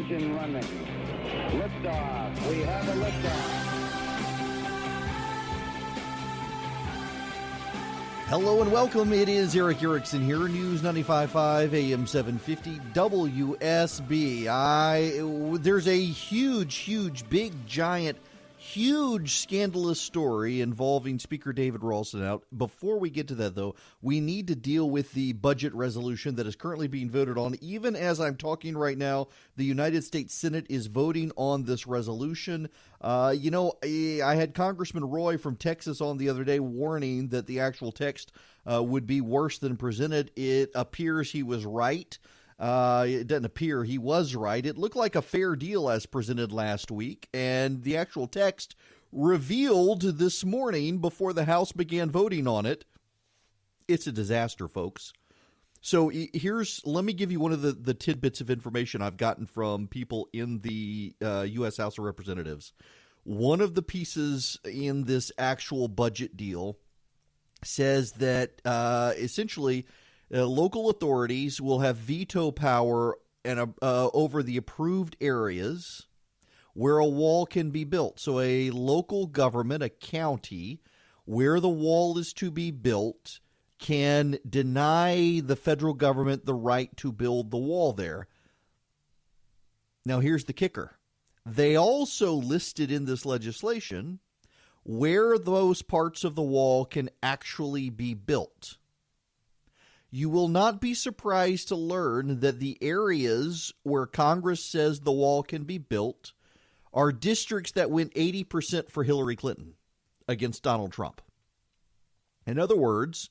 Ignition running. Liftoff. We have a liftoff. Hello and welcome. It is Eric Erickson here, News 95.5 AM 750 WSB. There's a huge, big, giant, huge scandalous story involving Speaker David Ralston out. Before we get to that, though, we need to deal with the budget resolution that is currently being voted on. Even as I'm talking right now, the United States Senate is voting on this resolution. I had Congressman Roy from Texas on the other day warning that the actual text would be worse than presented. It appears he was right. It doesn't appear he was right. It looked like a fair deal as presented last week, and the actual text revealed this morning before the House began voting on it. It's a disaster, folks. So let me give you one of the tidbits of information I've gotten from people in the U.S. House of Representatives. One of the pieces in this actual budget deal says that essentially local authorities will have veto power over the approved areas where a wall can be built. So a local government, a county, where the wall is to be built, can deny the federal government the right to build the wall there. Now, here's the kicker. They also listed in this legislation where those parts of the wall can actually be built. You will not be surprised to learn that the areas where Congress says the wall can be built are districts that went 80% for Hillary Clinton against Donald Trump. In other words,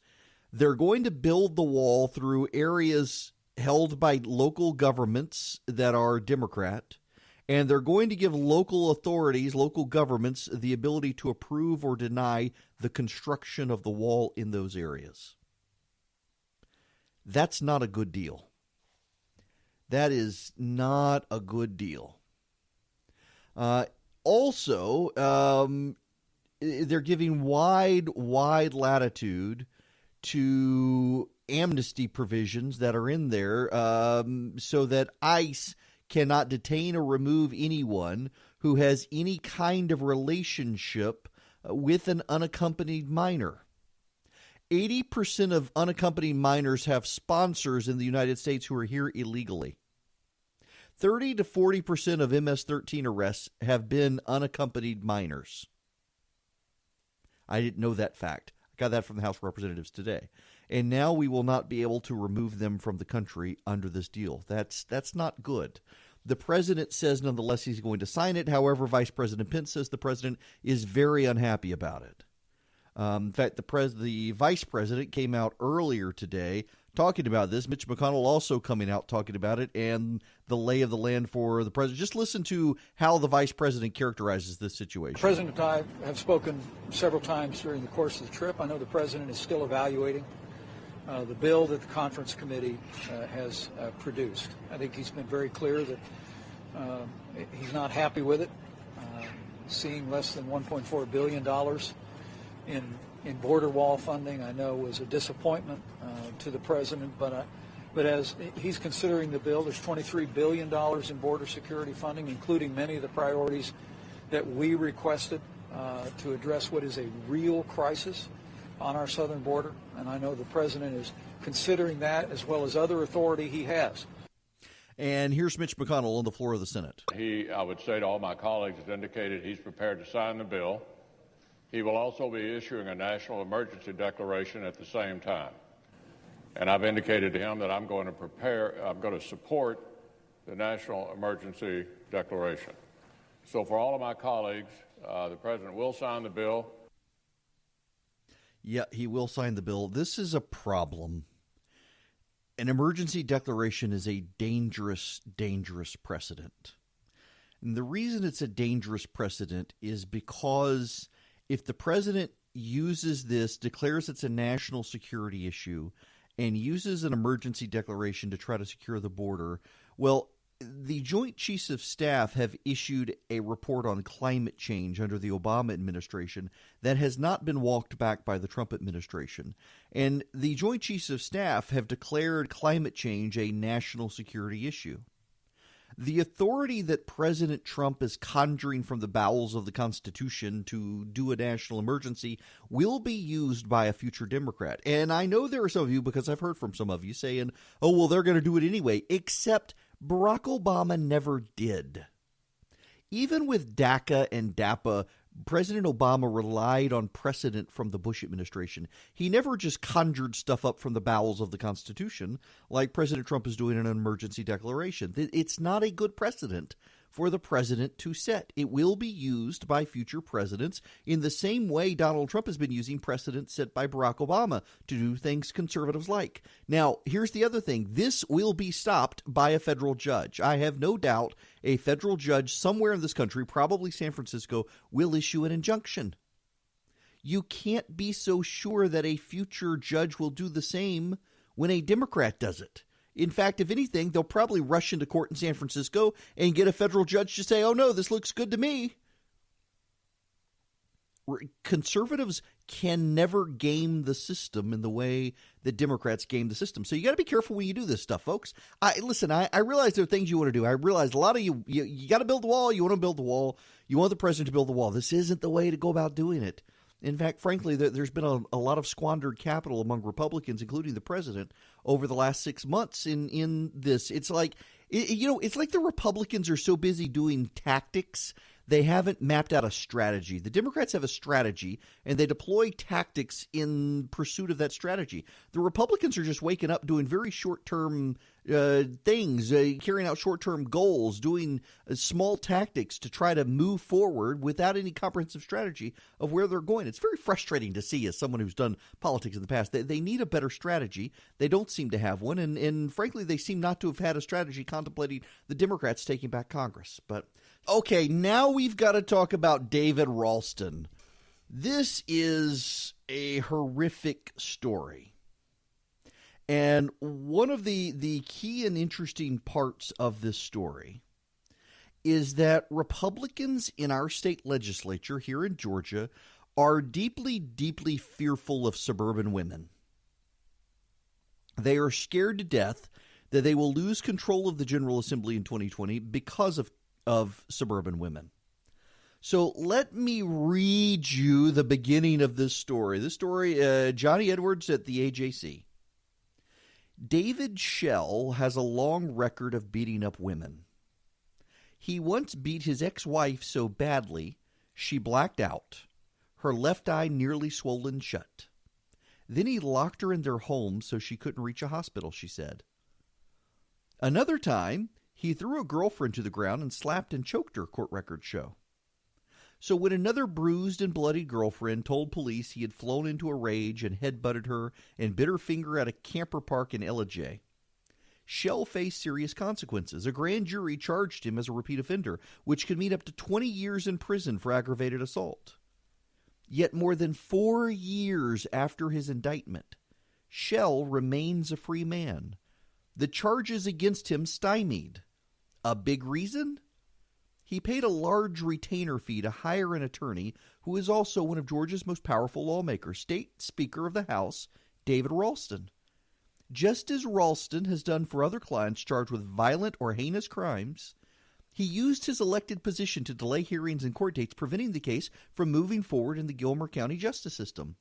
they're going to build the wall through areas held by local governments that are Democrat, and they're going to give local authorities, local governments, the ability to approve or deny the construction of the wall in those areas. That's not a good deal. That is not a good deal. Also, they're giving wide latitude to amnesty provisions that are in there so that ICE cannot detain or remove anyone who has any kind of relationship with an unaccompanied minor. 80% of unaccompanied minors have sponsors in the United States who are here illegally. 30 to 40% of MS-13 arrests have been unaccompanied minors. I didn't know that fact. I got that from the House of Representatives today. And now we will not be able to remove them from the country under this deal. That's not good. The president says nonetheless he's going to sign it. However, Vice President Pence says the president is very unhappy about it. In fact, the vice president came out earlier today talking about this. Mitch McConnell also coming out talking about it and the lay of the land for the president. Just listen to how the vice president characterizes this situation. The president and I have spoken several times during the course of the trip. I know the president is still evaluating the bill that the conference committee has produced. I think he's been very clear that he's not happy with it. Seeing less than $1.4 billion in border wall funding, I know, was a disappointment to the president. But as he's considering the bill, there's $23 billion in border security funding, including many of the priorities that we requested to address what is a real crisis on our southern border. And I know the president is considering that as well as other authority he has. And here's Mitch McConnell on the floor of the Senate. I would say to all my colleagues, has indicated he's prepared to sign the bill. He will also be issuing a national emergency declaration at the same time. And I've indicated to him that I'm going to support the national emergency declaration. So for all of my colleagues, the president will sign the bill. Yeah, he will sign the bill. This is a problem. An emergency declaration is a dangerous, dangerous precedent. And the reason it's a dangerous precedent is because if the president uses this, declares it's a national security issue, and uses an emergency declaration to try to secure the border, well, the Joint Chiefs of Staff have issued a report on climate change under the Obama administration that has not been walked back by the Trump administration. And the Joint Chiefs of Staff have declared climate change a national security issue. The authority that President Trump is conjuring from the bowels of the Constitution to do a national emergency will be used by a future Democrat. And I know there are some of you, because I've heard from some of you saying, oh, well, they're going to do it anyway, except Barack Obama never did. Even with DACA and DAPA, President Obama relied on precedent from the Bush administration. He never just conjured stuff up from the bowels of the Constitution like President Trump is doing in an emergency declaration. It's not a good precedent for the president to set. It will be used by future presidents in the same way Donald Trump has been using precedents set by Barack Obama to do things conservatives like. Now, here's the other thing. This will be stopped by a federal judge. I have no doubt a federal judge somewhere in this country, probably San Francisco, will issue an injunction. You can't be so sure that a future judge will do the same when a Democrat does it. In fact, if anything, they'll probably rush into court in San Francisco and get a federal judge to say, oh, no, this looks good to me. Conservatives can never game the system in the way that Democrats game the system. So you got to be careful when you do this stuff, folks. I realize there are things you want to do. I realize a lot of you got to build the wall. You want to build the wall. You want the president to build the wall. This isn't the way to go about doing it. In fact, frankly, there's been a lot of squandered capital among Republicans, including the president, over the last 6 months in this. It's like, it's like the Republicans are so busy doing tactics, they haven't mapped out a strategy. The Democrats have a strategy, and they deploy tactics in pursuit of that strategy. The Republicans are just waking up doing very short-term things, carrying out short-term goals, doing small tactics to try to move forward without any comprehensive strategy of where they're going. It's very frustrating to see as someone who's done politics in the past. They need a better strategy. They don't seem to have one, and frankly, they seem not to have had a strategy contemplating the Democrats taking back Congress. But okay, now we've got to talk about David Ralston. This is a horrific story. And one of the key and interesting parts of this story is that Republicans in our state legislature here in Georgia are deeply, deeply fearful of suburban women. They are scared to death that they will lose control of the General Assembly in 2020 because of suburban women. So let me read you the beginning of this story. This story, Johnny Edwards at the AJC. David Schell has a long record of beating up women. He once beat his ex-wife so badly she blacked out, her left eye nearly swollen shut. Then he locked her in their home so she couldn't reach a hospital, she said. Another time, he threw a girlfriend to the ground and slapped and choked her, court records show. So when another bruised and bloodied girlfriend told police he had flown into a rage and headbutted her and bit her finger at a camper park in Ellijay, Schell faced serious consequences. A grand jury charged him as a repeat offender, which could mean up to 20 years in prison for aggravated assault. Yet more than 4 years after his indictment, Schell remains a free man. The charges against him stymied. A big reason? He paid a large retainer fee to hire an attorney who is also one of Georgia's most powerful lawmakers, State Speaker of the House, David Ralston. Just as Ralston has done for other clients charged with violent or heinous crimes, he used his elected position to delay hearings and court dates, preventing the case from moving forward in the Gilmer County justice system.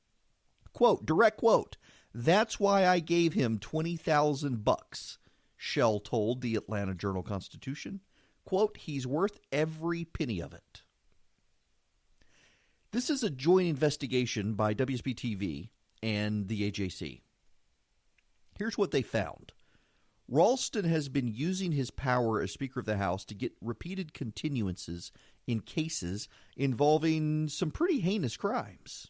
Quote, direct quote, "That's why I gave him $20,000, Schell told the Atlanta Journal-Constitution. Quote, he's worth every penny of it. This is a joint investigation by WSB-TV and the AJC. Here's what they found. Ralston has been using his power as Speaker of the House to get repeated continuances in cases involving some pretty heinous crimes.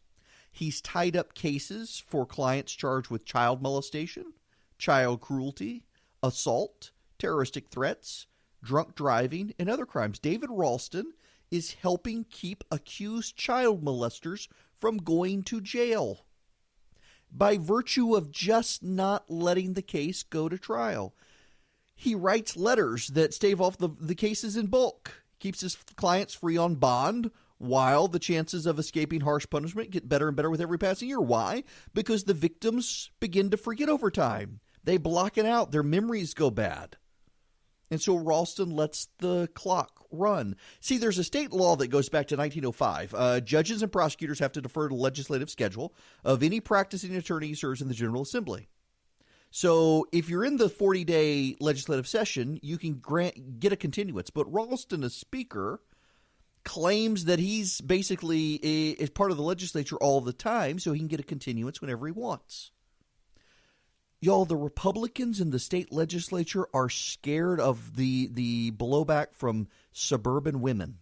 He's tied up cases for clients charged with child molestation, child cruelty, assault, terroristic threats, drunk driving, and other crimes. David Ralston is helping keep accused child molesters from going to jail by virtue of just not letting the case go to trial. He writes letters that stave off the cases in bulk, keeps his clients free on bond, while the chances of escaping harsh punishment get better and better with every passing year. Why? Because the victims begin to forget over time. They block it out. Their memories go bad. And so Ralston lets the clock run. See, there's a state law that goes back to 1905. Judges and prosecutors have to defer to the legislative schedule of any practicing attorney who serves in the General Assembly. So if you're in the 40-day legislative session, you can get a continuance. But Ralston, as Speaker, claims that he's basically is part of the legislature all the time, so he can get a continuance whenever he wants. Y'all, the Republicans in the state legislature are scared of the blowback from suburban women.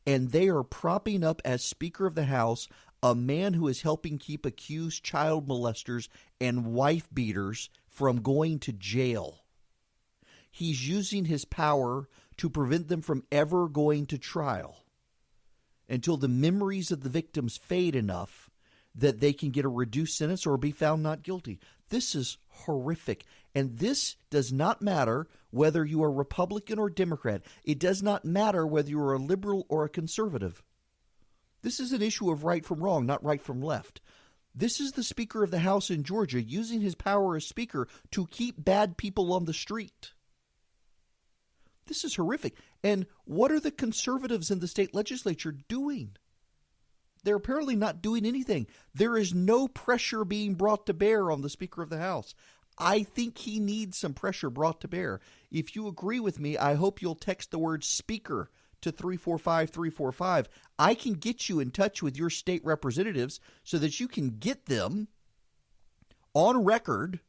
And they are propping up as Speaker of the House a man who is helping keep accused child molesters and wife beaters from going to jail. He's using his power to prevent them from ever going to trial until the memories of the victims fade enough that they can get a reduced sentence or be found not guilty. This is horrific. And this does not matter whether you are Republican or Democrat. It does not matter whether you are a liberal or a conservative. This is an issue of right from wrong, not right from left. This is the Speaker of the House in Georgia using his power as Speaker to keep bad people on the street. This is horrific. And what are the conservatives in the state legislature doing? They're apparently not doing anything. There is no pressure being brought to bear on the Speaker of the House. I think he needs some pressure brought to bear. If you agree with me, I hope you'll text the word speaker to 345-345. I can get you in touch with your state representatives so that you can get them on record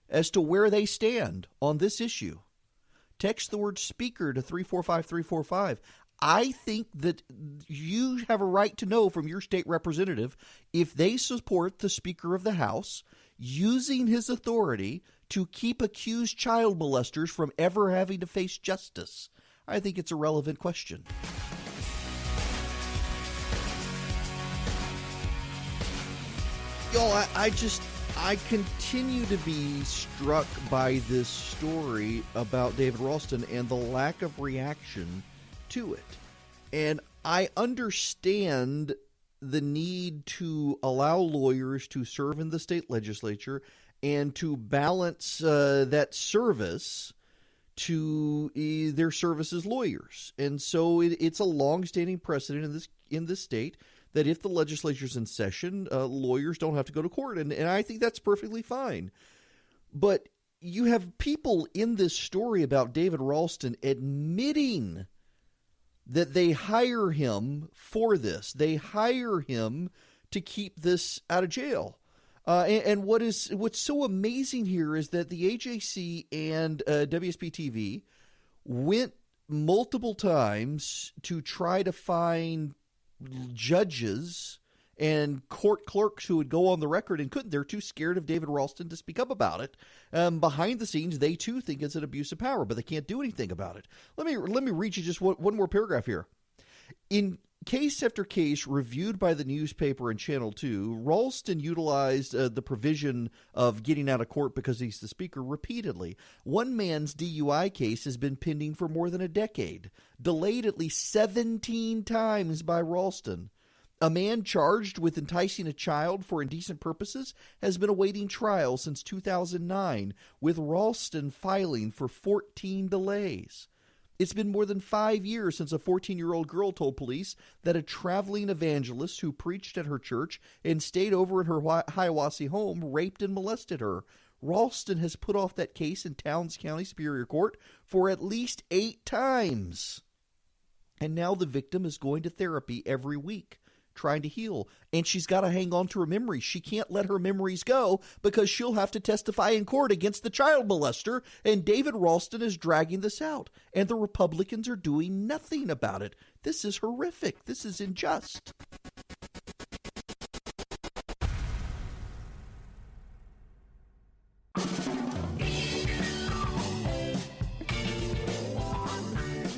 as to where they stand on this issue. Text the word speaker to 345-345. I think that you have a right to know from your state representative if they support the Speaker of the House using his authority to keep accused child molesters from ever having to face justice. I think it's a relevant question. Y'all, I continue to be struck by this story about David Ralston and the lack of reaction to it. And I understand the need to allow lawyers to serve in the state legislature and to balance that service to their service as lawyers. And so it's a longstanding precedent in this state that if the legislature's in session, lawyers don't have to go to court. And I think that's perfectly fine. But you have people in this story about David Ralston admitting that they hire him for this. They hire him to keep this out of jail. And what's so amazing here is that the AJC and WSP-TV went multiple times to try to find judges and court clerks who would go on the record and couldn't. They're too scared of David Ralston to speak up about it. Behind the scenes, they too think it's an abuse of power, but they can't do anything about it. Let me read you just one more paragraph here. In case after case reviewed by the newspaper and Channel 2, Ralston utilized the provision of getting out of court because he's the speaker repeatedly. One man's DUI case has been pending for more than a decade, delayed at least 17 times by Ralston. A man charged with enticing a child for indecent purposes has been awaiting trial since 2009, with Ralston filing for 14 delays. It's been more than 5 years since a 14-year-old girl told police that a traveling evangelist who preached at her church and stayed over in her Hiawassee home raped and molested her. Ralston has put off that case in Towns County Superior Court for at least 8 times. And now the victim is going to therapy every week, trying to heal. And she's got to hang on to her memories. She can't let her memories go because she'll have to testify in court against the child molester. And David Ralston is dragging this out. And the Republicans are doing nothing about it. This is horrific. This is unjust.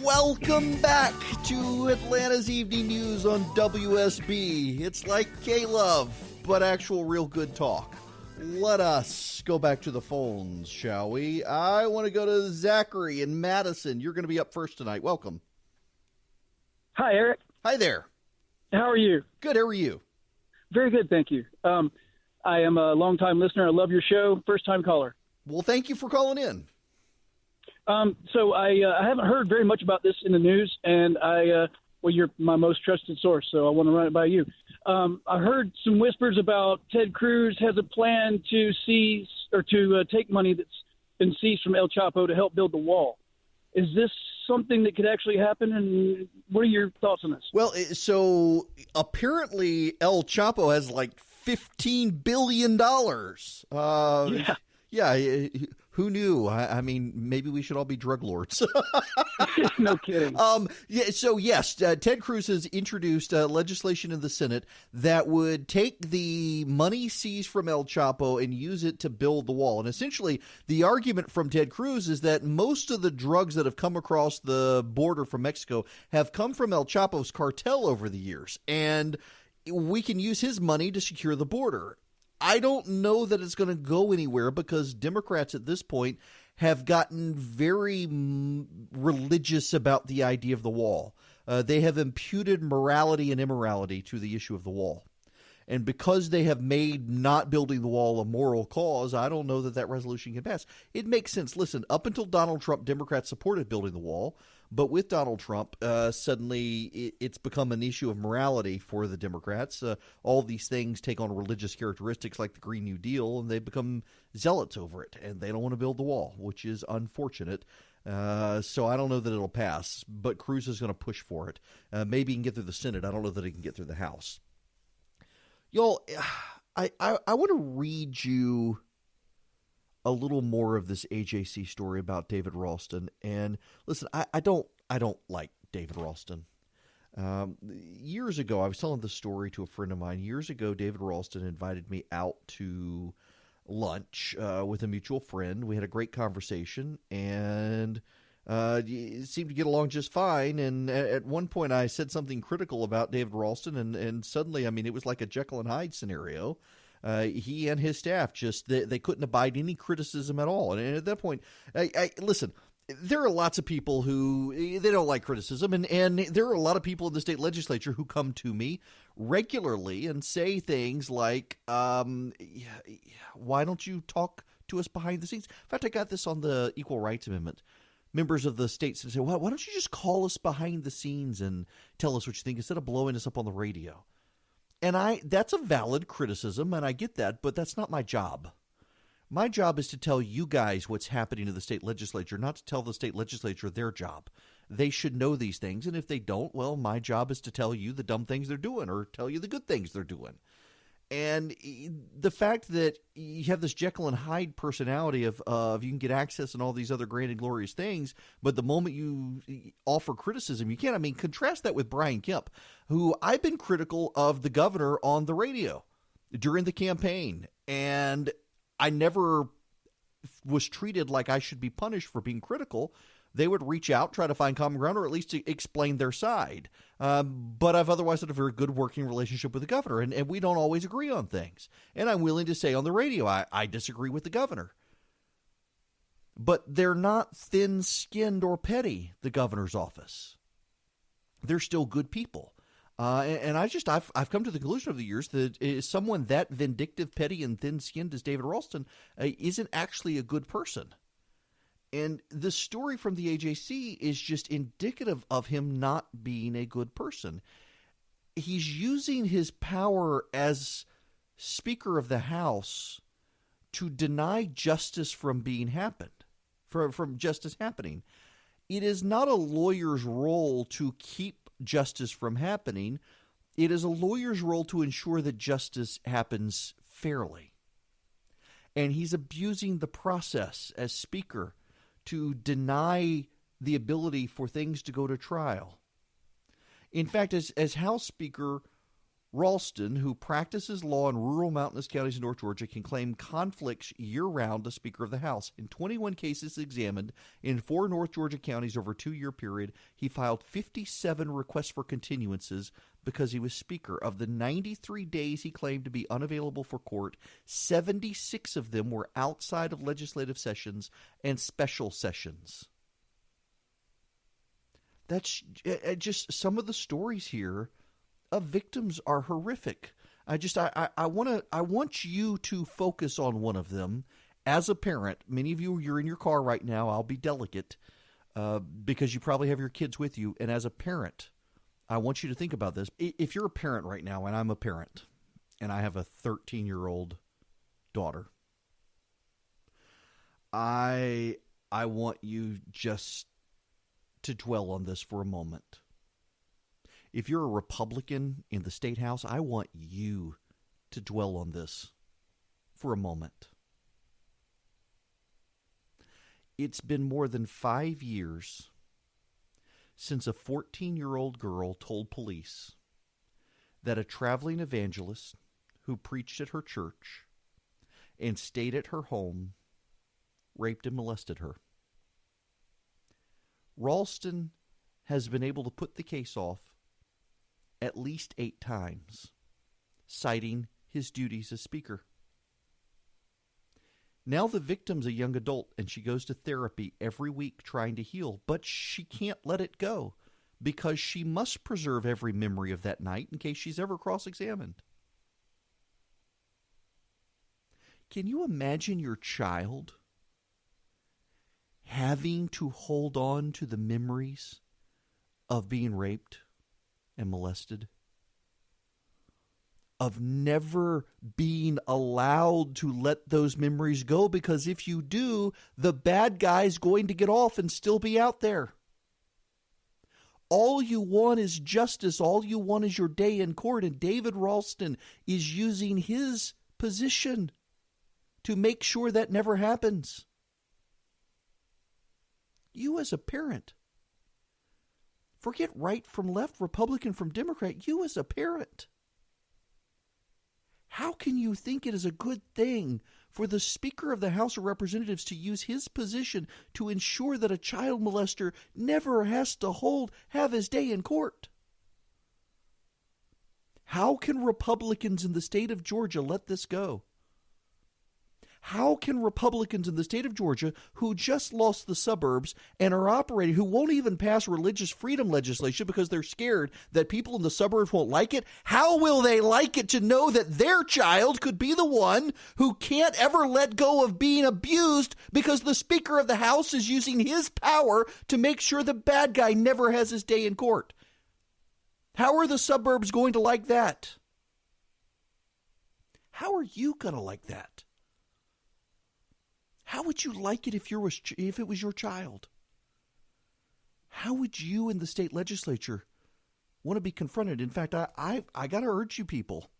Welcome back to Atlanta's Evening News on WSB. It's like K-Love, but actual real good talk. Let us go back to the phones, shall we? I want to go to Zachary in Madison. You're going to be up first tonight. Welcome. Hi, Eric. Hi there. How are you? Good. How are you? Very good, thank you. I am a longtime listener. I love your show. First-time caller. Well, thank you for calling in. So I haven't heard very much about this in the news, and well, you're my most trusted source, so I want to run it by you. I heard some whispers about Ted Cruz has a plan to seize or to take money that's been seized from El Chapo to help build the wall. Is this something that could actually happen, and what are your thoughts on this? Well, so apparently El Chapo has like $15 billion. Yeah, who knew? I mean, maybe we should all be drug lords. No kidding. So yes, Ted Cruz has introduced legislation in the Senate that would take the money seized from El Chapo and use it to build the wall. And essentially, the argument from Ted Cruz is that most of the drugs that have come across the border from Mexico have come from El Chapo's cartel over the years, and we can use his money to secure the border. I don't know that it's going to go anywhere because Democrats at this point have gotten very religious about the idea of the wall. They have imputed morality and immorality to the issue of the wall. And because they have made not building the wall a moral cause, I don't know that that resolution can pass. It makes sense. Listen, up until Donald Trump, Democrats supported building the wall. But with Donald Trump, suddenly it's become an issue of morality for the Democrats. All these things take on religious characteristics like the Green New Deal, and they become zealots over it. And they don't want to build the wall, which is unfortunate. So I don't know that it'll pass, but Cruz is going to push for it. Maybe he can get through the Senate. I don't know that he can get through the House. Y'all, I want to read you a little more of this AJC story about David Ralston. And listen, I don't like David Ralston. Years ago, I was telling this story to a friend of mine. Years ago, David Ralston invited me out to lunch with a mutual friend. We had a great conversation and seemed to get along just fine. And at one point, I said something critical about David Ralston, and suddenly, I mean, it was like a Jekyll and Hyde scenario. He and his staff just they couldn't abide any criticism at all. And at that point, listen, there are lots of people who they don't like criticism, and there are a lot of people in the state legislature who come to me regularly and say things like, "Why don't you talk to us behind the scenes?" In fact, I got this on the Equal Rights Amendment. Members of the states say, "Why don't you just call us behind the scenes and tell us what you think instead of blowing us up on the radio?" And that's a valid criticism, and I get that, but that's not my job. My job is to tell you guys what's happening to the state legislature, not to tell the state legislature their job. They should know these things, and if they don't, well, my job is to tell you the dumb things they're doing or tell you the good things they're doing. And the fact that you have this Jekyll and Hyde personality of you can get access and all these other grand and glorious things, but the moment you offer criticism, you can't. I mean, contrast that with Brian Kemp, who I've been critical of the governor on the radio during the campaign, and I never was treated like I should be punished for being critical. They would reach out, try to find common ground, or at least to explain their side. But I've otherwise had a very good working relationship with the governor, and we don't always agree on things. And I'm willing to say on the radio, I disagree with the governor. But they're not thin-skinned or petty, the governor's office. They're still good people. And I've come to the conclusion over the years that someone that vindictive, petty, and thin-skinned as David Ralston isn't actually a good person. And the story from the AJC is just indicative of him not being a good person. He's using his power as Speaker of the House to deny justice from from justice happening. It is not a lawyer's role to keep justice from happening. It is a lawyer's role to ensure that justice happens fairly. And he's abusing the process as Speaker to deny the ability for things to go to trial. In fact, as House Speaker, Ralston, who practices law in rural mountainous counties in North Georgia, can claim conflicts year-round as Speaker of the House. In 21 cases examined in 4 North Georgia counties over a 2-year period, he filed 57 requests for continuances because he was Speaker. Of the 93 days he claimed to be unavailable for court, 76 of them were outside of legislative sessions and special sessions. That's just some of the stories here of victims are horrific. I want you to focus on one of them as a parent, many of you, you're in your car right now. I'll be delicate because you probably have your kids with you. And as a parent, I want you to think about this. If you're a parent right now, and I'm a parent, and I have a 13-year-old daughter, I want you just to dwell on this for a moment. If you're a Republican in the state house, I want you to dwell on this for a moment. It's been more than 5 years since a 14-year-old girl told police that a traveling evangelist who preached at her church and stayed at her home raped and molested her. Ralston has been able to put the case off at least 8 times, citing his duties as speaker. Now the victim's a young adult, and she goes to therapy every week trying to heal, but she can't let it go because she must preserve every memory of that night in case she's ever cross-examined. Can you imagine your child having to hold on to the memories of being raped and molested? Of never being allowed to let those memories go, because if you do, the bad guy's going to get off and still be out there. All you want is justice. All you want is your day in court. And David Ralston is using his position to make sure that never happens. You as a parent, forget right from left, Republican from Democrat, you as a parent, how can you think it is a good thing for the Speaker of the House of Representatives to use his position to ensure that a child molester never has to have his day in court? How can Republicans in the state of Georgia let this go? How can Republicans in the state of Georgia, who just lost the suburbs and are operating, who won't even pass religious freedom legislation because they're scared that people in the suburbs won't like it, how will they like it to know that their child could be the one who can't ever let go of being abused because the Speaker of the House is using his power to make sure the bad guy never has his day in court? How are the suburbs going to like that? How are you going to like that? How would you like it if it was your child? How would you in the state legislature want to be confronted? In fact, I got to urge you people,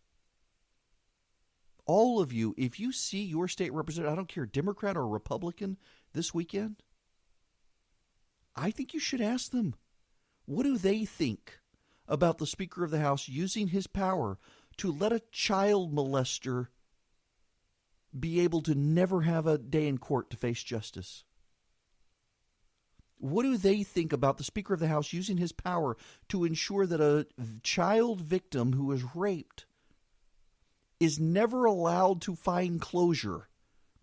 all of you, if you see your state representative, I don't care, Democrat or Republican, this weekend, I think you should ask them, what do they think about the Speaker of the House using his power to let a child molester be able to never have a day in court to face justice? What do they think about the Speaker of the House using his power to ensure that a child victim who is raped is never allowed to find closure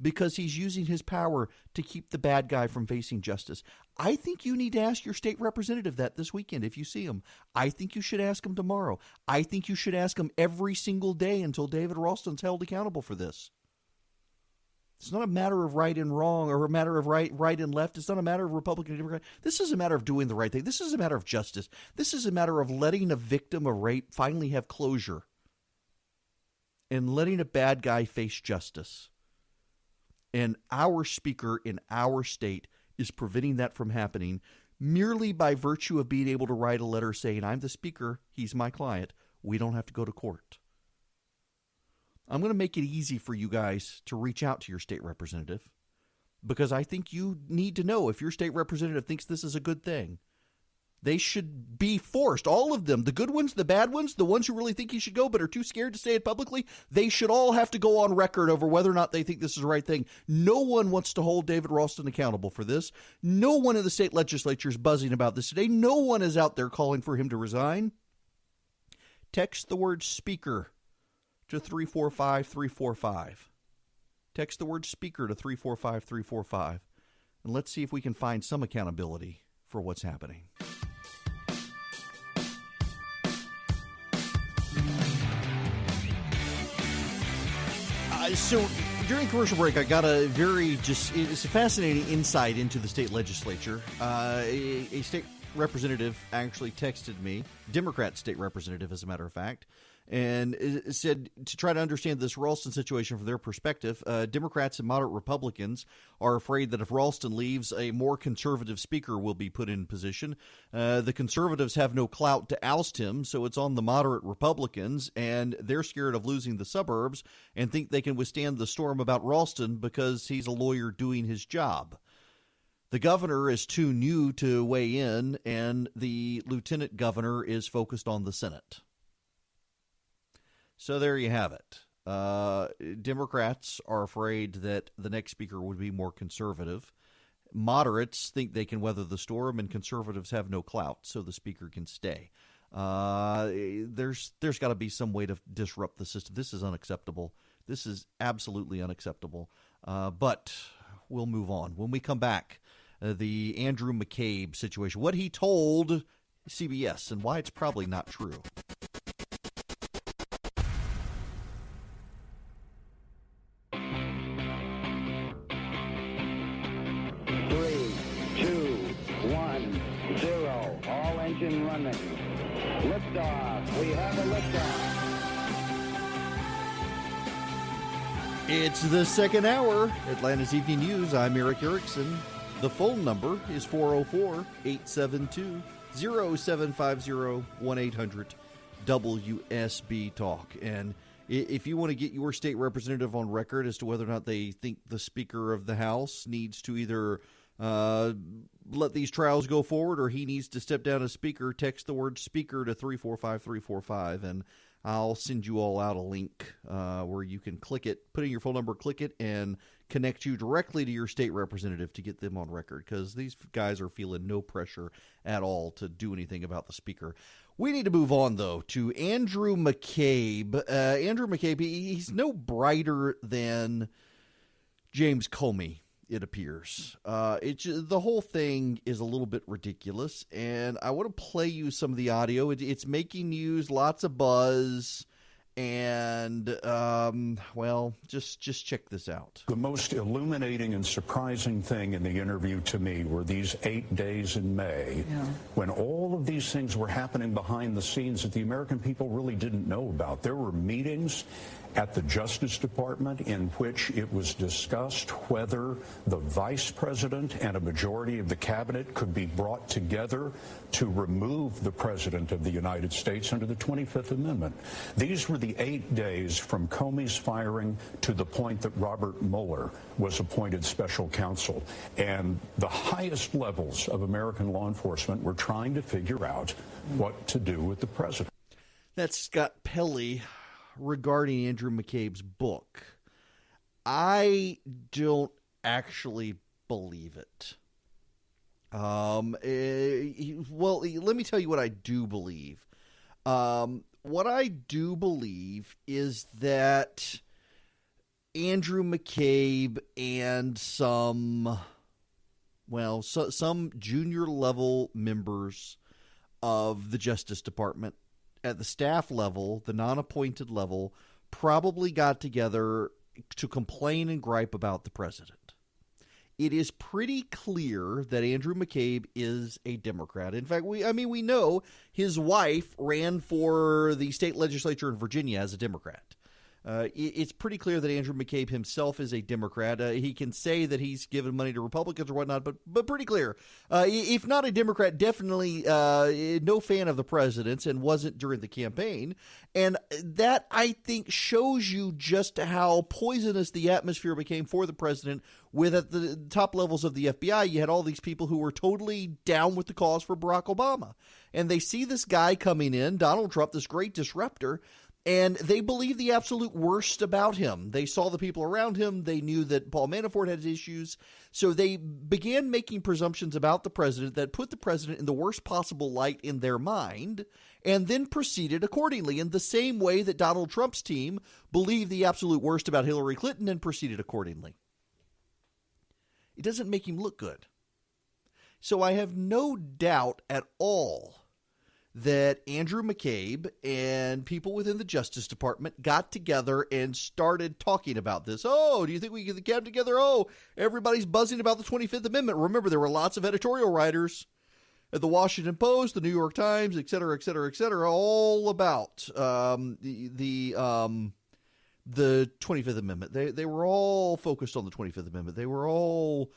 because he's using his power to keep the bad guy from facing justice? I think you need to ask your state representative that this weekend if you see him. I think you should ask him tomorrow. I think you should ask him every single day until David Ralston's held accountable for this. It's not a matter of right and wrong or a matter of right and left. It's not a matter of Republican and Democrat. This is a matter of doing the right thing. This is a matter of justice. This is a matter of letting a victim of rape finally have closure and letting a bad guy face justice. And our Speaker in our state is preventing that from happening merely by virtue of being able to write a letter saying, I'm the Speaker, he's my client, we don't have to go to court. I'm going to make it easy for you guys to reach out to your state representative because I think you need to know if your state representative thinks this is a good thing. They should be forced, all of them, the good ones, the bad ones, the ones who really think he should go but are too scared to say it publicly, they should all have to go on record over whether or not they think this is the right thing. No one wants to hold David Ralston accountable for this. No one in the state legislature is buzzing about this today. No one is out there calling for him to resign. Text the word Speaker to 345-345. Text the word Speaker to 345-345. And let's see if we can find some accountability for what's happening. So During commercial break, I got it's a fascinating insight into the state legislature. A state representative actually texted me, Democrat state representative, as a matter of fact, and said to try to understand this Ralston situation from their perspective, Democrats and moderate Republicans are afraid that if Ralston leaves, a more conservative speaker will be put in position. The conservatives have no clout to oust him, so it's on the moderate Republicans, and they're scared of losing the suburbs and think they can withstand the storm about Ralston because he's a lawyer doing his job. The governor is too new to weigh in, and the lieutenant governor is focused on the Senate. So there you have it. Democrats are afraid that the next speaker would be more conservative. Moderates think they can weather the storm, and conservatives have no clout, so the speaker can stay. There's got to be some way to disrupt the system. This is unacceptable. This is absolutely unacceptable. But we'll move on. When we come back, the Andrew McCabe situation, what he told CBS and why it's probably not true. Engine running. Liftoff. We have a liftoff. It's the second hour. Atlanta's Evening News. I'm Eric Erickson. The phone number is 404-872-0750 1-800-WSB Talk. And if you want to get your state representative on record as to whether or not they think the Speaker of the House needs to either let these trials go forward or he needs to step down as speaker, text the word speaker to 345-345, and I'll send you all out a link where you can click it, put in your phone number, click it, and connect you directly to your state representative to get them on record, because these guys are feeling no pressure at all to do anything about the speaker. We need to move on, though, to Andrew McCabe. Andrew McCabe, he's no brighter than James Comey, it appears. The whole thing is a little bit ridiculous, and I want to play you some of the audio. It's making news, lots of buzz, and, just check this out. The most illuminating and surprising thing in the interview to me were these 8 days in May when all of these things were happening behind the scenes that the American people really didn't know about. There were meetings at the Justice Department in which it was discussed whether the vice president and a majority of the cabinet could be brought together to remove the president of the United States under the 25th Amendment. These were the 8 days from Comey's firing to the point that Robert Mueller was appointed special counsel. And the highest levels of American law enforcement were trying to figure out what to do with the president. That's Scott Pelley regarding Andrew McCabe's book. I don't actually believe it. Well, let me tell you what I do believe. What I do believe is that Andrew McCabe and some junior level members of the Justice Department at the staff level, the non-appointed level, probably got together to complain and gripe about the president. It is pretty clear that Andrew McCabe is a Democrat. In fact, we know his wife ran for the state legislature in Virginia as a Democrat. It's pretty clear that Andrew McCabe himself is a Democrat. He can say that he's given money to Republicans or whatnot, but pretty clear. If not a Democrat, definitely no fan of the president's and wasn't during the campaign. And that, I think, shows you just how poisonous the atmosphere became for the president. With at the top levels of the FBI, you had all these people who were totally down with the cause for Barack Obama. And they see this guy coming in, Donald Trump, this great disruptor, and they believe the absolute worst about him. They saw the people around him. They knew that Paul Manafort had issues. So they began making presumptions about the president that put the president in the worst possible light in their mind, and then proceeded accordingly in the same way that Donald Trump's team believed the absolute worst about Hillary Clinton and proceeded accordingly. It doesn't make him look good. So I have no doubt at all that Andrew McCabe and people within the Justice Department got together and started talking about this. Oh, do you think we can get the cabinet together? Oh, everybody's buzzing about the 25th Amendment. Remember, there were lots of editorial writers at the Washington Post, the New York Times, et cetera, all about the 25th Amendment. They were all focused on the 25th Amendment. They were all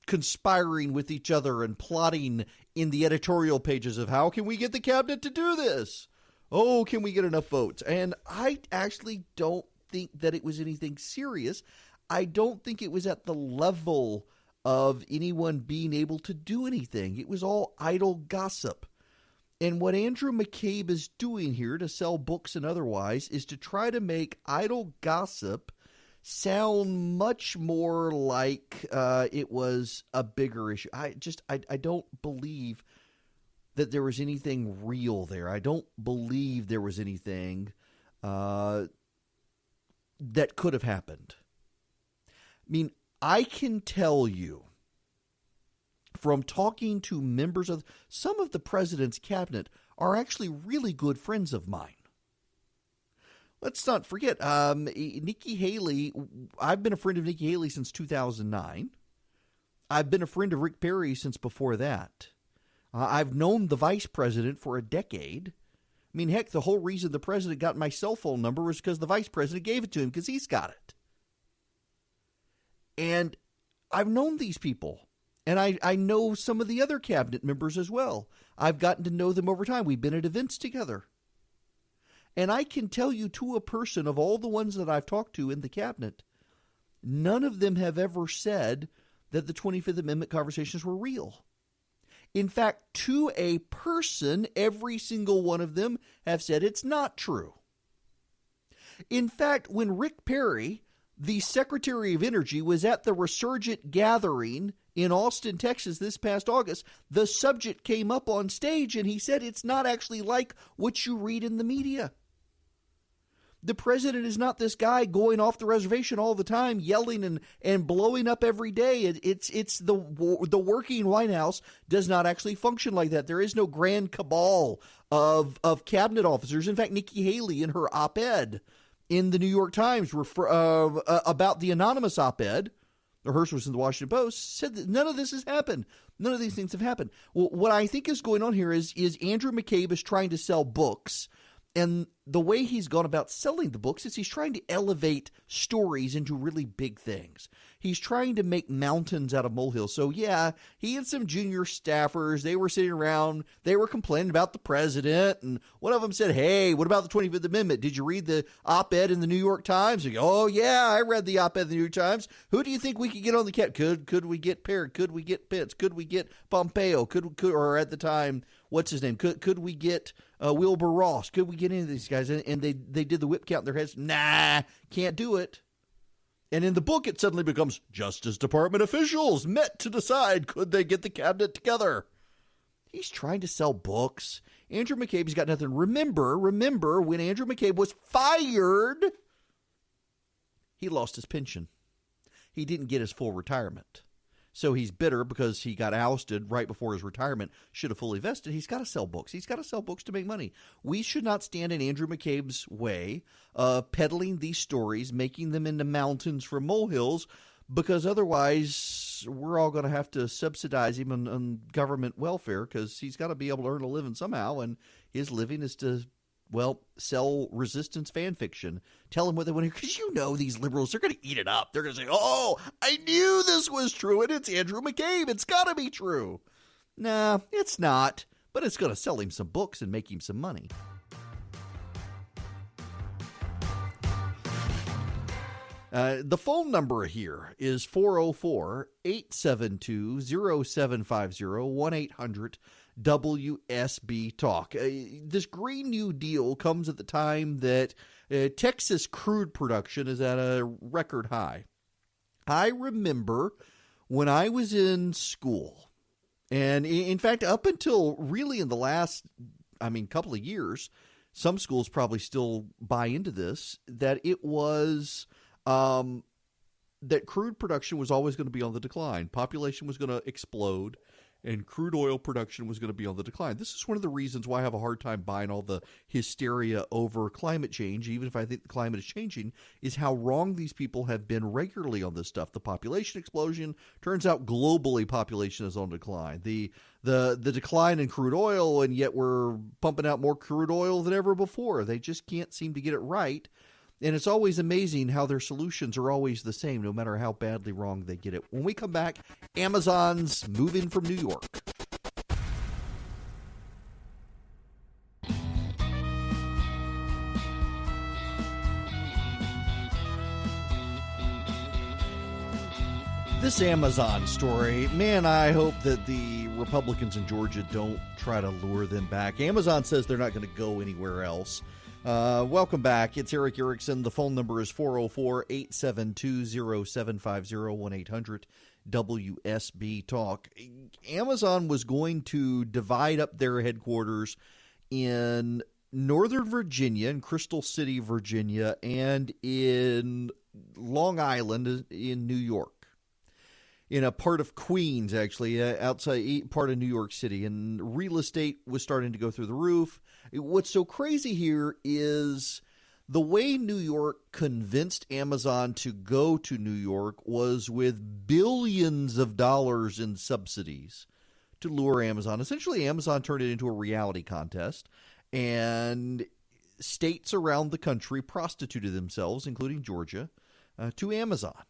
conspiring with each other and plotting in the editorial pages of how can we get the cabinet to do this? Oh, can we get enough votes? And I actually don't think that it was anything serious. I don't think it was at the level of anyone being able to do anything. It was all idle gossip. And what Andrew McCabe is doing here to sell books and otherwise is to try to make idle gossip sound much more like it was a bigger issue. I don't believe that there was anything real there. I don't believe there was anything that could have happened. I mean, I can tell you from talking to members of some of the president's cabinet are actually really good friends of mine. Let's not forget, Nikki Haley, I've been a friend of Nikki Haley since 2009. I've been a friend of Rick Perry since before that. I've known the vice president for a decade. I mean, heck, the whole reason the president got my cell phone number was because the vice president gave it to him because he's got it. And I've known these people. And I know some of the other cabinet members as well. I've gotten to know them over time. We've been at events together. And I can tell you to a person of all the ones that I've talked to in the cabinet, none of them have ever said that the 25th Amendment conversations were real. In fact, to a person, every single one of them have said it's not true. In fact, when Rick Perry, the Secretary of Energy, was at the Resurgent gathering in Austin, Texas this past August, the subject came up on stage and he said it's not actually like what you read in the media. The president is not this guy going off the reservation all the time, yelling and blowing up every day. It's the working White House does not actually function like that. There is no grand cabal of cabinet officers. In fact, Nikki Haley in her op-ed in the New York Times about the anonymous op-ed, or hers was in the Washington Post, said that none of this has happened. None of these things have happened. Well, what I think is going on here is Andrew McCabe is trying to sell books. And the way he's gone about selling the books is he's trying to elevate stories into really big things. He's trying to make mountains out of molehills. So, yeah, he and some junior staffers, they were sitting around, they were complaining about the president, and one of them said, hey, what about the 25th Amendment? Did you read the op-ed in the New York Times? Go, oh, yeah, I read the op-ed in the New York Times. Who do you think we could get on the cabinet? Could we get Perry? Could we get Pence? Could we get Pompeo? Or at the time, what's his name? Could we get Wilbur Ross? Could we get any of these guys? And they did the whip count in their heads. Nah, can't do it. And in the book, it suddenly becomes Justice Department officials met to decide could they get the cabinet together. He's trying to sell books. Andrew McCabe's got nothing. Remember when Andrew McCabe was fired, he lost his pension. He didn't get his full retirement. So he's bitter because he got ousted right before his retirement, should have fully vested. He's got to sell books. He's got to sell books to make money. We should not stand in Andrew McCabe's way of peddling these stories, making them into mountains from molehills, because otherwise we're all going to have to subsidize him on government welfare because he's got to be able to earn a living somehow, and his living is to, well, sell resistance fan fiction. Tell them what they want to hear, because you know these liberals, they're going to eat it up. They're going to say, oh, I knew this was true, and it's Andrew McCabe. It's got to be true. Nah, it's not, but it's going to sell him some books and make him some money. The phone number here is 404-872-0750, 1-800-WSB Talk. This Green New Deal comes at the time that Texas crude production is at a record high. I remember when I was in school, and in fact, up until really in the last, couple of years, some schools probably still buy into this, that it was that crude production was always going to be on the decline. Population was going to explode, and crude oil production was going to be on the decline. This is one of the reasons why I have a hard time buying all the hysteria over climate change, even if I think the climate is changing, is how wrong these people have been regularly on this stuff. The population explosion, turns out globally population is on decline. The decline in crude oil, and yet we're pumping out more crude oil than ever before. They just can't seem to get it right. And it's always amazing how their solutions are always the same, no matter how badly wrong they get it. When we come back, Amazon's moving from New York. This Amazon story, man, I hope that the Republicans in Georgia don't try to lure them back. Amazon says they're not going to go anywhere else. Welcome back. It's Eric Erickson. The phone number is 404-872-0750, 1-800-WSB Talk. Amazon was going to divide up their headquarters in Northern Virginia, in Crystal City, Virginia, and in Long Island in New York. In a part of Queens, actually, outside part of New York City. And real estate was starting to go through the roof. What's so crazy here is the way New York convinced Amazon to go to New York was with billions of dollars in subsidies to lure Amazon. Essentially, Amazon turned it into a reality contest, and states around the country prostituted themselves, including Georgia, to Amazon.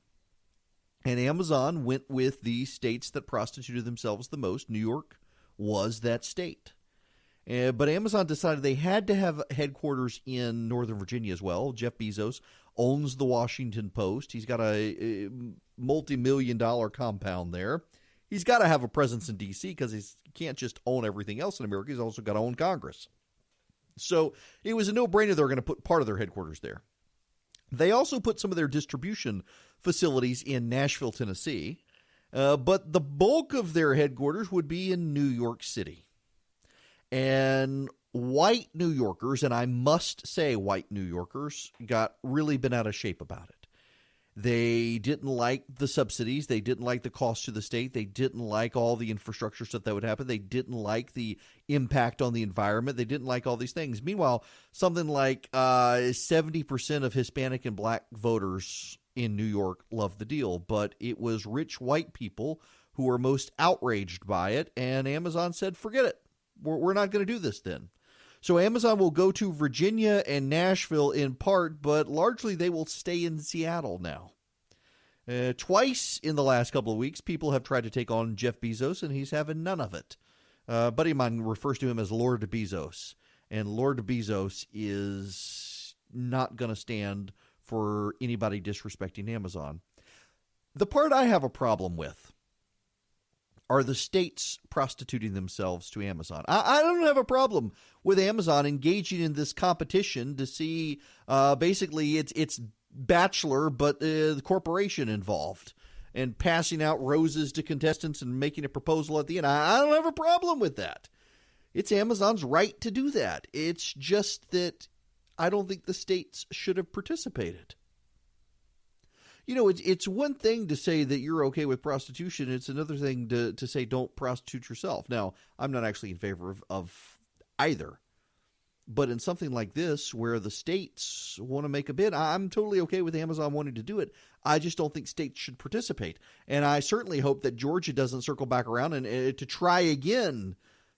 And Amazon went with the states that prostituted themselves the most. New York was that state. But Amazon decided they had to have headquarters in Northern Virginia as well. Jeff Bezos owns the Washington Post. He's got a multi-million-dollar compound there. He's got to have a presence in D.C. because he can't just own everything else in America. He's also got to own Congress. So it was a no-brainer they were going to put part of their headquarters there. They also put some of their distribution facilities in Nashville, Tennessee, but the bulk of their headquarters would be in New York City. And white New Yorkers, and I must say white New Yorkers, got really bent out of shape about it. They didn't like the subsidies. They didn't like the cost to the state. They didn't like all the infrastructure stuff that would happen. They didn't like the impact on the environment. They didn't like all these things. Meanwhile, something like 70% of Hispanic and black voters in New York loved the deal, but it was rich white people who were most outraged by it, and Amazon said, forget it. We're not going to do this then. So Amazon will go to Virginia and Nashville in part, but largely they will stay in Seattle now. Twice in the last couple of weeks, people have tried to take on Jeff Bezos, and he's having none of it. A buddy of mine refers to him as Lord Bezos, and Lord Bezos is not going to stand for anybody disrespecting Amazon. The part I have a problem with are the states prostituting themselves to Amazon. I don't have a problem with Amazon engaging in this competition to see basically it's Bachelor, but the corporation involved, and passing out roses to contestants and making a proposal at the end. I don't have a problem with that. It's Amazon's right to do that. It's just that I don't think the states should have participated. You know, it's one thing to say that you're okay with prostitution. It's another thing to say don't prostitute yourself. Now, I'm not actually in favor of either. But in something like this, where the states want to make a bid, I'm totally okay with Amazon wanting to do it. I just don't think states should participate. And I certainly hope that Georgia doesn't circle back around and to try again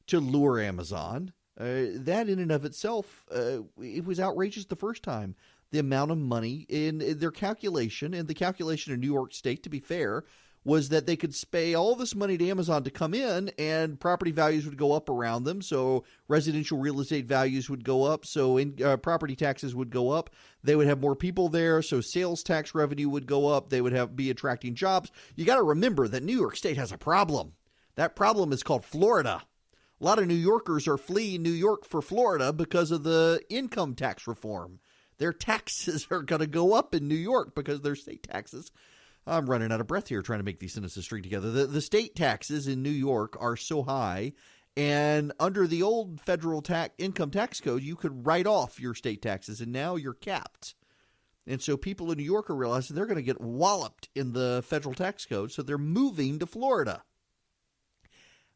to lure Amazon. That in and of itself, it was outrageous the first time. The amount of money in their calculation, and the calculation in New York State, to be fair, was that they could pay all this money to Amazon to come in, and property values would go up around them. So residential real estate values would go up. So property taxes would go up. They would have more people there. So sales tax revenue would go up. They would be attracting jobs. You got to remember that New York State has a problem. That problem is called Florida. A lot of New Yorkers are fleeing New York for Florida because of the income tax reform. Their taxes are going to go up in New York because their state taxes. I'm running out of breath here trying to make these sentences string together. The state taxes in New York are so high, and under the old federal income tax code, you could write off your state taxes, and now you're capped. And so people in New York are realizing they're going to get walloped in the federal tax code, so they're moving to Florida.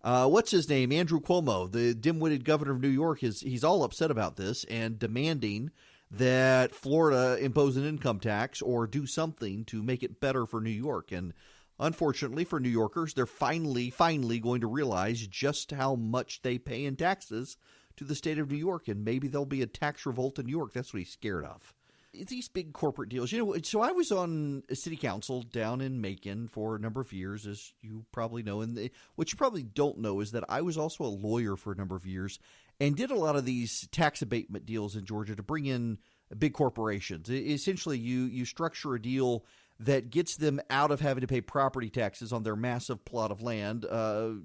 what's his name? Andrew Cuomo, the dim-witted governor of New York, he's all upset about this and demanding that Florida impose an income tax or do something to make it better for New York. And unfortunately for New Yorkers, they're finally going to realize just how much they pay in taxes to the state of New York, and maybe there'll be a tax revolt in New York. That's what he's scared of. These big corporate deals. So I was on a city council down in Macon for a number of years, as you probably know. And what you probably don't know is that I was also a lawyer for a number of years and did a lot of these tax abatement deals in Georgia to bring in big corporations. Essentially, you structure a deal that gets them out of having to pay property taxes on their massive plot of land. The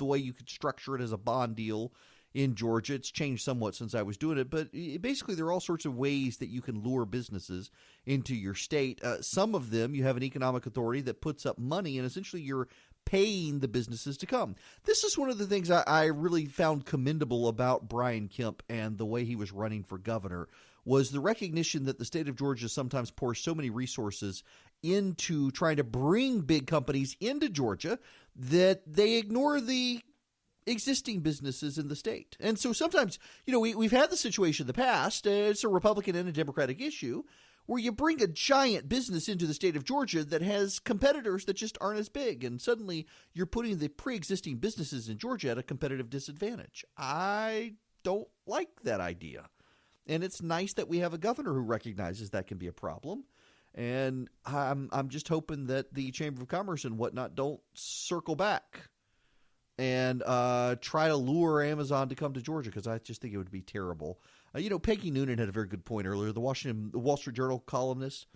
way you could structure it as a bond deal in Georgia, it's changed somewhat since I was doing it, but basically there are all sorts of ways that you can lure businesses into your state. Some of them, you have an economic authority that puts up money, and essentially you're paying the businesses to come. This is one of the things I really found commendable about Brian Kemp and the way he was running for governor, was the recognition that the state of Georgia sometimes pours so many resources into trying to bring big companies into Georgia that they ignore the existing businesses in the state. And so sometimes, we've had the situation in the past, it's a Republican and a Democratic issue, where you bring a giant business into the state of Georgia that has competitors that just aren't as big, and suddenly you're putting the pre-existing businesses in Georgia at a competitive disadvantage. I don't like that idea. And it's nice that we have a governor who recognizes that can be a problem. And I'm just hoping that the Chamber of Commerce and whatnot don't circle back and try to lure Amazon to come to Georgia, because I just think it would be terrible. Peggy Noonan had a very good point earlier, the Wall Street Journal columnist,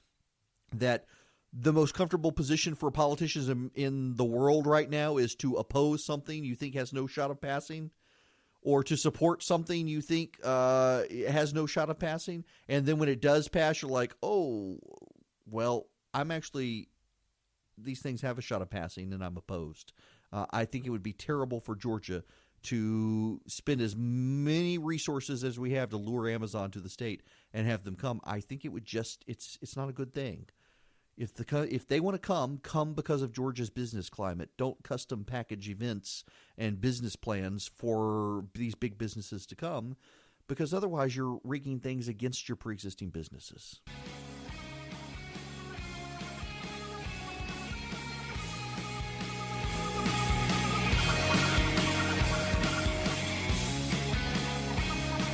that the most comfortable position for politicians in the world right now is to oppose something you think has no shot of passing, or to support something you think has no shot of passing. And then when it does pass, you're like, oh, well, these things have a shot of passing and I'm opposed. I think it would be terrible for Georgia to spend as many resources as we have to lure Amazon to the state and have them come. I think it would it's not a good thing. If they want to come because of Georgia's business climate. Don't custom package events and business plans for these big businesses to come, because otherwise you're rigging things against your pre-existing businesses.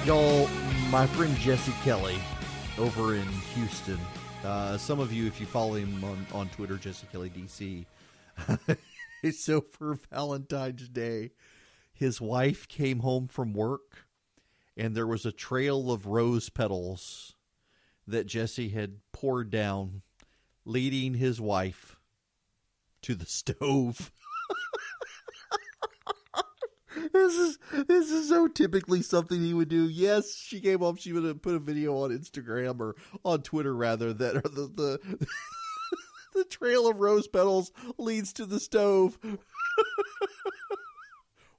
Y'all, my friend Jesse Kelly over in Houston, some of you, if you follow him on Twitter, Jesse Kelly DC, so for Valentine's Day, his wife came home from work and there was a trail of rose petals that Jesse had poured down, leading his wife to the stove. This is so typically something he would do. Yes, she came home. She would have put a video on Instagram, or on Twitter rather, that the the trail of rose petals leads to the stove.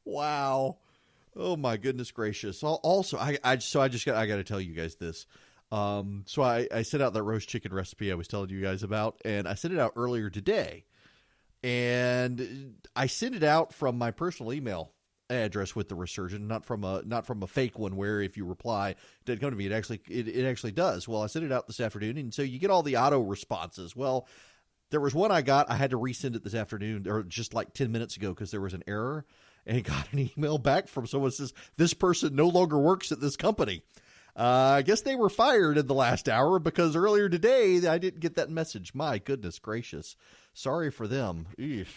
Wow. Oh my goodness gracious. Also, I got to tell you guys this. So I sent out that roast chicken recipe I was telling you guys about, and I sent it out earlier today, and I sent it out from my personal email address with the Resurgent, not from a fake one where if you reply it doesn't come to me. It actually does. Well, I sent it out this afternoon, and so you get all the auto responses. Well, there was one I had to resend it this afternoon, or just like 10 minutes ago, because there was an error, and got an email back from someone that says this person no longer works at this company. I guess they were fired in the last hour, because earlier today I didn't get that message. My goodness gracious. Sorry for them. Eesh.